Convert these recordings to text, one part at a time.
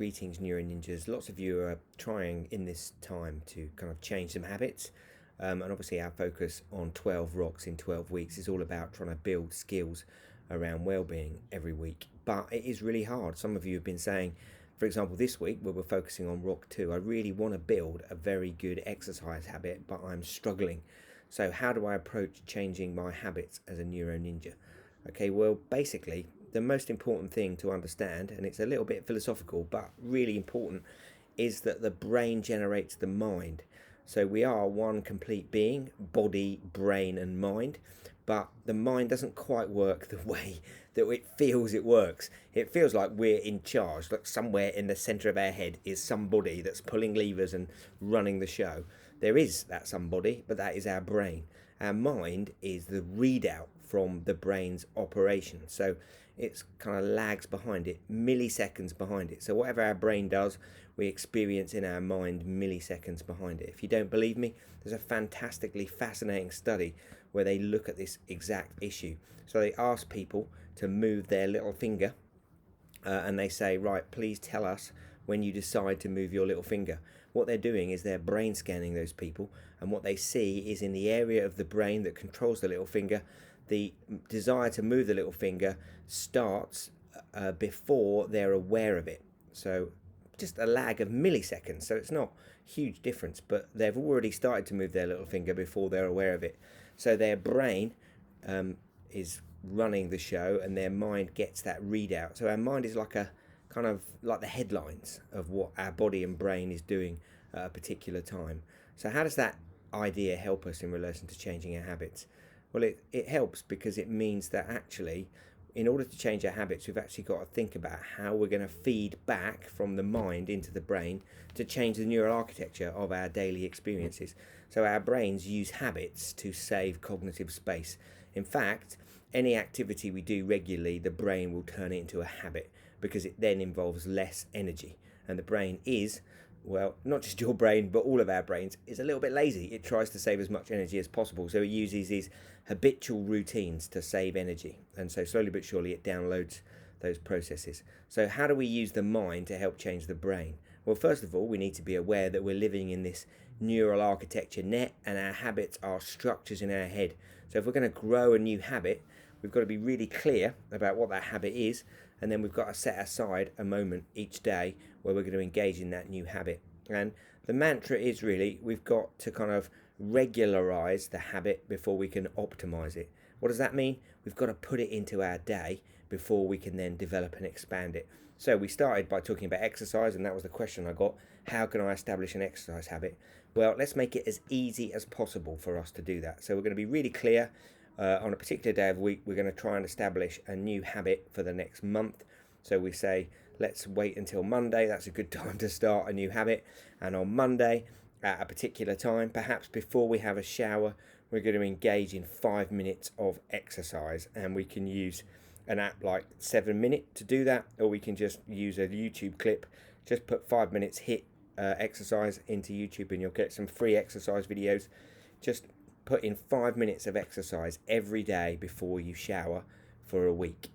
Greetings, Neuro Ninjas. Lots of you are trying in this time to kind of change some habits. And obviously, our focus on 12 rocks in 12 weeks is all about trying to build skills around well-being every week. But it is really hard. Some of you have been saying, for example, this week where we're focusing on rock 2, I really want to build a very good exercise habit, but I'm struggling. So how do I approach changing my habits as a Neuro Ninja? Okay, well, basically, the most important thing to understand, and it's a little bit philosophical, but really important, is that the brain generates the mind. So we are one complete being, body, brain, and mind, but the mind doesn't quite work the way that it feels it works. It feels like we're in charge, like somewhere in the center of our head is somebody that's pulling levers and running the show. There is that somebody, but that is our brain. Our mind is the readout from the brain's operation. So it's kind of lags behind it, milliseconds behind it. So whatever our brain does, we experience in our mind milliseconds behind it. If you don't believe me, there's a fantastically fascinating study where they look at this exact issue. So they ask people to move their little finger and they say, right, please tell us when you decide to move your little finger. What they're doing is they're brain scanning those people, and what they see is in the area of the brain that controls the little finger, the desire to move the little finger starts before they're aware of it. So just a lag of milliseconds. So it's not a huge difference, but they've already started to move their little finger before they're aware of it. So their brain is running the show and their mind gets that readout. So our mind is like a kind of like the headlines of what our body and brain is doing at a particular time. So how does that idea help us in relation to changing our habits? Well, it helps because it means that actually, in order to change our habits, we've actually got to think about how we're going to feed back from the mind into the brain to change the neural architecture of our daily experiences. So our brains use habits to save cognitive space. In fact, any activity we do regularly, the brain will turn it into a habit because it then involves less energy. And the brain is, well, not just your brain, but all of our brains, is a little bit lazy. It tries to save as much energy as possible. So it uses these habitual routines to save energy. And so slowly but surely it downloads those processes. So how do we use the mind to help change the brain? Well, first of all, we need to be aware that we're living in this neural architecture net and our habits are structures in our head. So if we're going to grow a new habit, we've got to be really clear about what that habit is, and then we've got to set aside a moment each day where we're going to engage in that new habit. And the mantra is really, we've got to kind of regularize the habit before we can optimize it. What does that mean? We've got to put it into our day before we can then develop and expand it. So we started by talking about exercise, and that was the question I got. How can I establish an exercise habit? Well, let's make it as easy as possible for us to do that. So we're going to be really clear. On a particular day of the week, we're going to try and establish a new habit for the next month. So we say, let's wait until Monday. That's a good time to start a new habit. And on Monday, at a particular time, perhaps before we have a shower, we're going to engage in 5 minutes of exercise. And we can use an app like 7 Minute to do that, or we can just use a YouTube clip. Just put 5 minutes hit exercise into YouTube and you'll get some free exercise videos. Just put in 5 minutes of exercise every day before you shower for a week.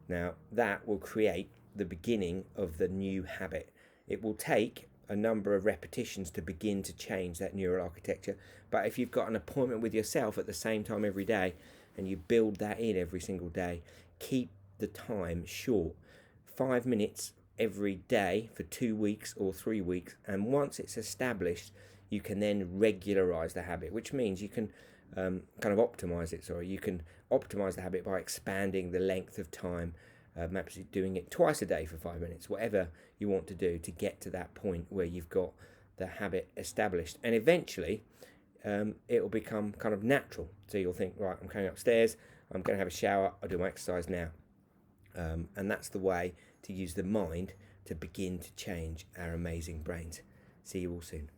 Now that will create the beginning of the new habit. It will take a number of repetitions to begin to change that neural architecture, but if you've got an appointment with yourself at the same time every day and you build that in every single day, keep the time short. 5 minutes every day for 2 weeks or 3 weeks, and once it's established, you can then regularize the habit, which means you can kind of optimize it. You can optimize the habit by expanding the length of time, maybe doing it twice a day for 5 minutes, whatever you want to do to get to that point where you've got the habit established. And eventually, it will become kind of natural. So you'll think, right, I'm coming upstairs, I'm going to have a shower, I'll do my exercise now. And that's the way to use the mind to begin to change our amazing brains. See you all soon.